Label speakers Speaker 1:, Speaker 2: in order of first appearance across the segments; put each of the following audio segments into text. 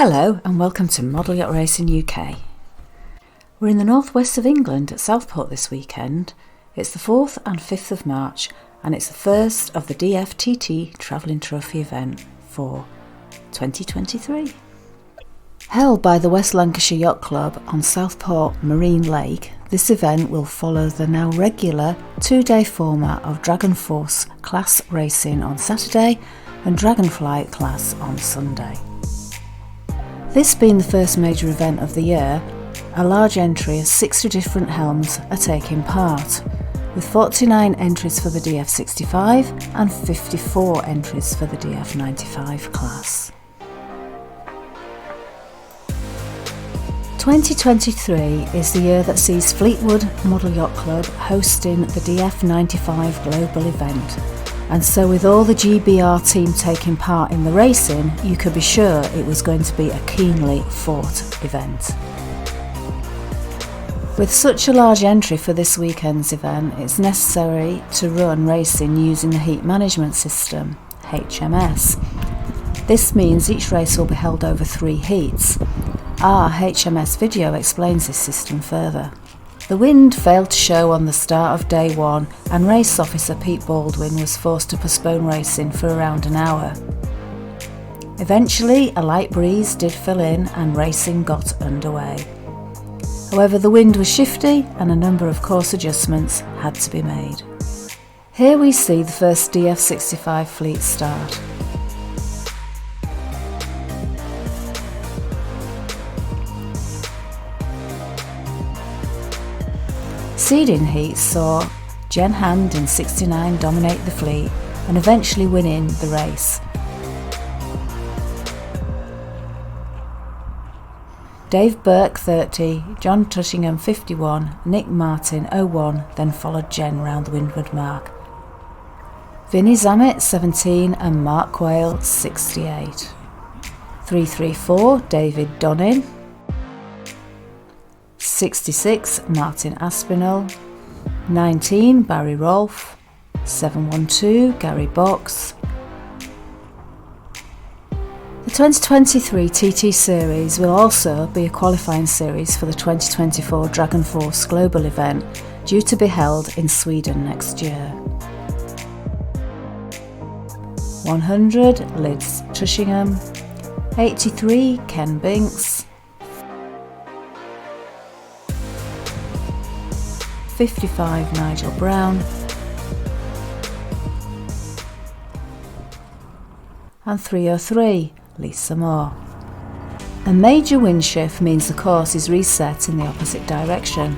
Speaker 1: Hello and welcome to Model Yacht Racing UK. We're in the northwest of England at Southport this weekend. It's the 4th and 5th of March and it's the first of the DF TT Travelling Trophy event for 2023. Held by the West Lancashire Yacht Club on Southport Marine Lake, this event will follow the now regular 2-day format of DragonForce class racing on Saturday and DragonFlite class on Sunday. This being the first major event of the year, a large entry of 60 different Helms are taking part, with 49 entries for the DF65 and 54 entries for the DF95 class. 2023 is the year that sees Fleetwood Model Yacht Club hosting the DF95 global event. And so with all the GBR team taking part in the racing, you could be sure it was going to be a keenly fought event. With such a large entry for this weekend's event, it's necessary to run racing using the Heat Management System, HMS. This means each race will be held over 3 heats. Our HMS video explains this system further. The wind failed to show on the start of day 1 and race officer Pete Baldwin was forced to postpone racing for around an hour. Eventually a light breeze did fill in and racing got underway. However, the wind was shifty and a number of course adjustments had to be made. Here we see the first DF65 fleet start. Seeding heats saw Jen Hand in 69 dominate the fleet and eventually winning the race. Dave Burke 30, John Tushingham 51, Nick Martin 01 then followed Jen round the windward mark. Vinnie Zammit 17 and Mark Quayle 68. 334 David Donnin. 66 Martin Aspinall, 19 Barry Rolfe, 712 Gary Box. The 2023 TT series will also be a qualifying series for the 2024 DragonForce global event due to be held in Sweden next year. 100 Liz Tushingham, 83 Ken Binks, 55 Nigel Brown and 303 Lisa Moore. A major wind shift means the course is reset in the opposite direction.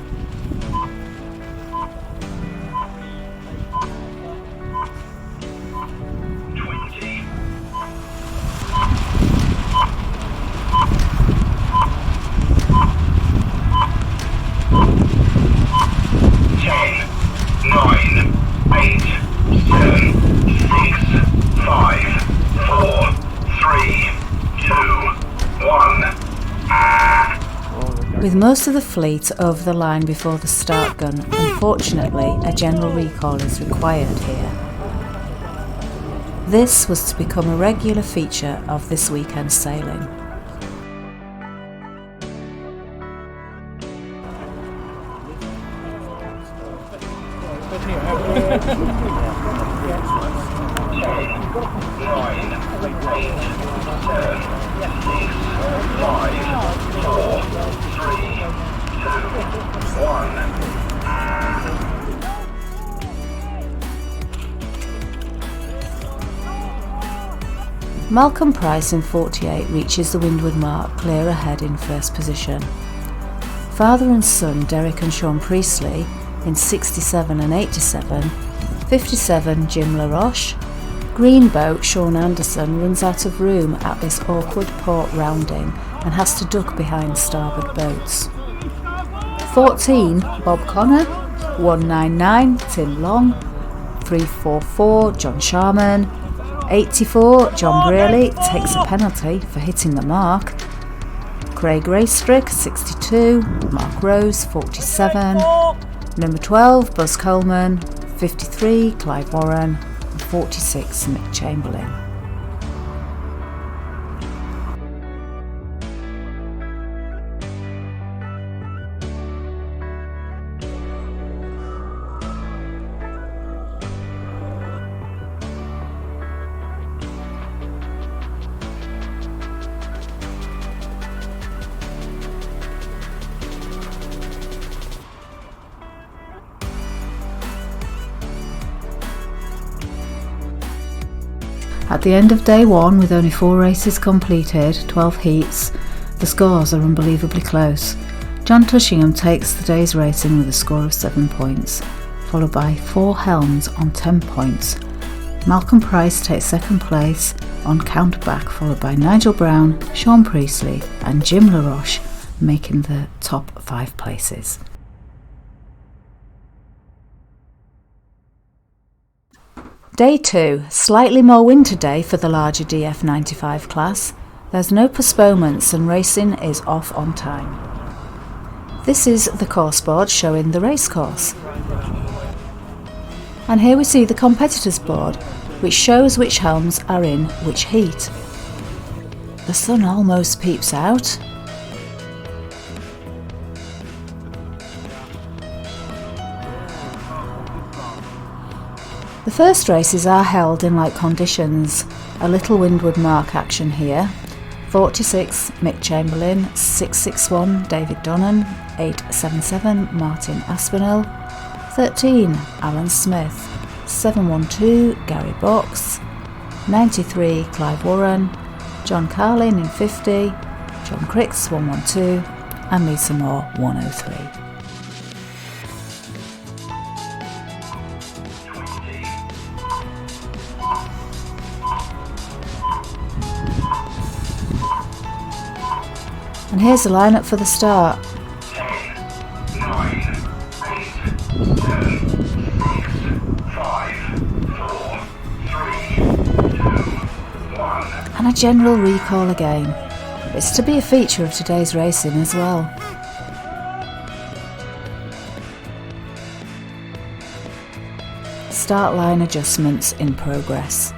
Speaker 1: With most of the fleet over the line before the start gun, unfortunately a general recall is required here. This was to become a regular feature of this weekend's sailing. Malcolm Price in 48 reaches the windward mark clear ahead in first position. Father and son Derek and Sean Priestley in 67 and 87, 57 Jim LaRoche. Green boat Sean Anderson runs out of room at this awkward port rounding and has to duck behind starboard boats. 14 Bob Connor, 199 Tim Long, 344 John Sharman, 84 John Brearley takes a penalty for hitting the mark. Craig Raystrick 62, Mark Rose 47, number 12 Buzz Coleman, 53 Clive Warren, and 46 Mick Chamberlain. At the end of day 1, with only 4 races completed, 12 heats, the scores are unbelievably close. John Tushingham takes the day's racing with a score of 7 points, followed by 4 Helms on 10 points. Malcolm Price takes second place on counterback, followed by Nigel Brown, Sean Priestley and Jim LaRoche, making the top 5 places. Day 2, slightly more winter day for the larger DF95 class. There's no postponements and racing is off on time. This is the course board showing the race course. And here we see the competitors board, which shows which helms are in which heat. The sun almost peeps out. The first races are held in light conditions. A little windward mark action here. 46 Mick Chamberlain, 661 David Donnan, 877 Martin Aspinall, 13 Alan Smith, 712 Gary Box, 93 Clive Warren, John Carlin in 50, John Cricks 112 and Lisa Moore 103. And here's the lineup for the start.
Speaker 2: 10, 9, 8, 7, 6, 5, 4, 3, 2, 1.
Speaker 1: And a general recall again. It's to be a feature of today's racing as well. Start line adjustments in progress.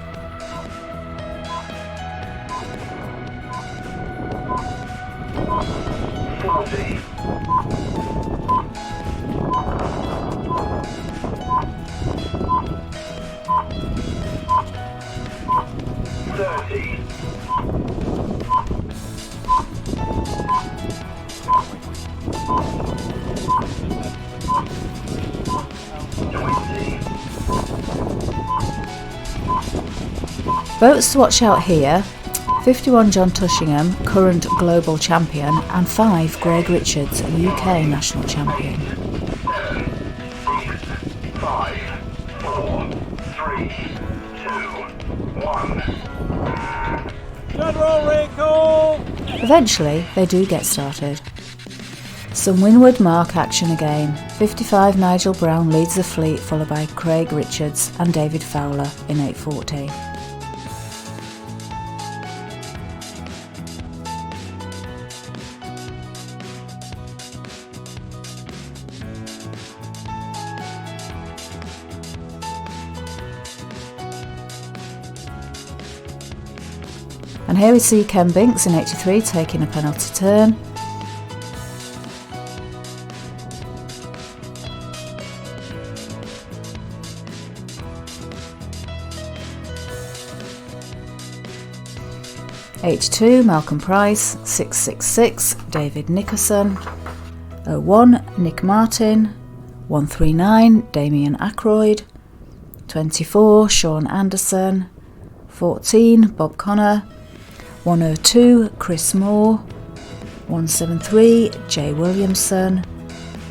Speaker 1: Boats to watch out here: 51 John Tushingham, current global champion, and 5 Greg Richards, UK national champion.
Speaker 2: 5, 4, 3, 2, 1.
Speaker 3: General recall!
Speaker 1: Eventually, they do get started. Some windward mark action again. 55 Nigel Brown leads the fleet, followed by Craig Richards and David Fowler in 840. And here we see Ken Binks in 83 taking a penalty turn. H2 Malcolm Price, 666 David Nickerson, 01 Nick Martin, 139 Damien Ackroyd, 24 Sean Anderson, 14 Bob Connor, 102 Chris Moore, 173 Jay Williamson,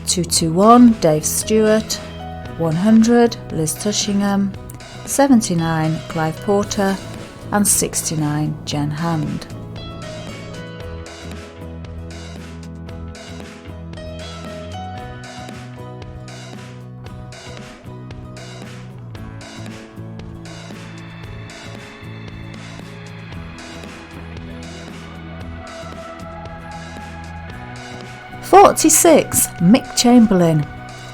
Speaker 1: 221 Dave Stewart, 100 Liz Tushingham, 79 Clive Porter and 69 Jen Hand. "46 Mick Chamberlain.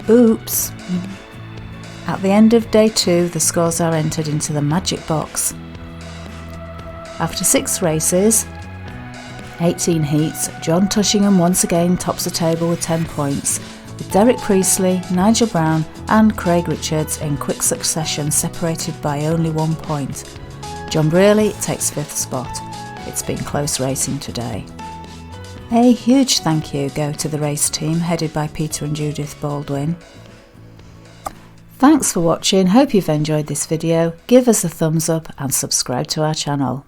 Speaker 1: Oops." At the end of day 2, the scores are entered into the magic box. After 6 races, 18 heats, John Tushingham once again tops the table with 10 points, with Derek Priestley, Nigel Brown and Craig Richards in quick succession separated by only 1 point. John Brearley takes 5th spot. It's been close racing today. A huge thank you go to the race team headed by Peter and Judith Baldwin. Thanks for watching, hope you've enjoyed this video. Give us a thumbs up and subscribe to our channel.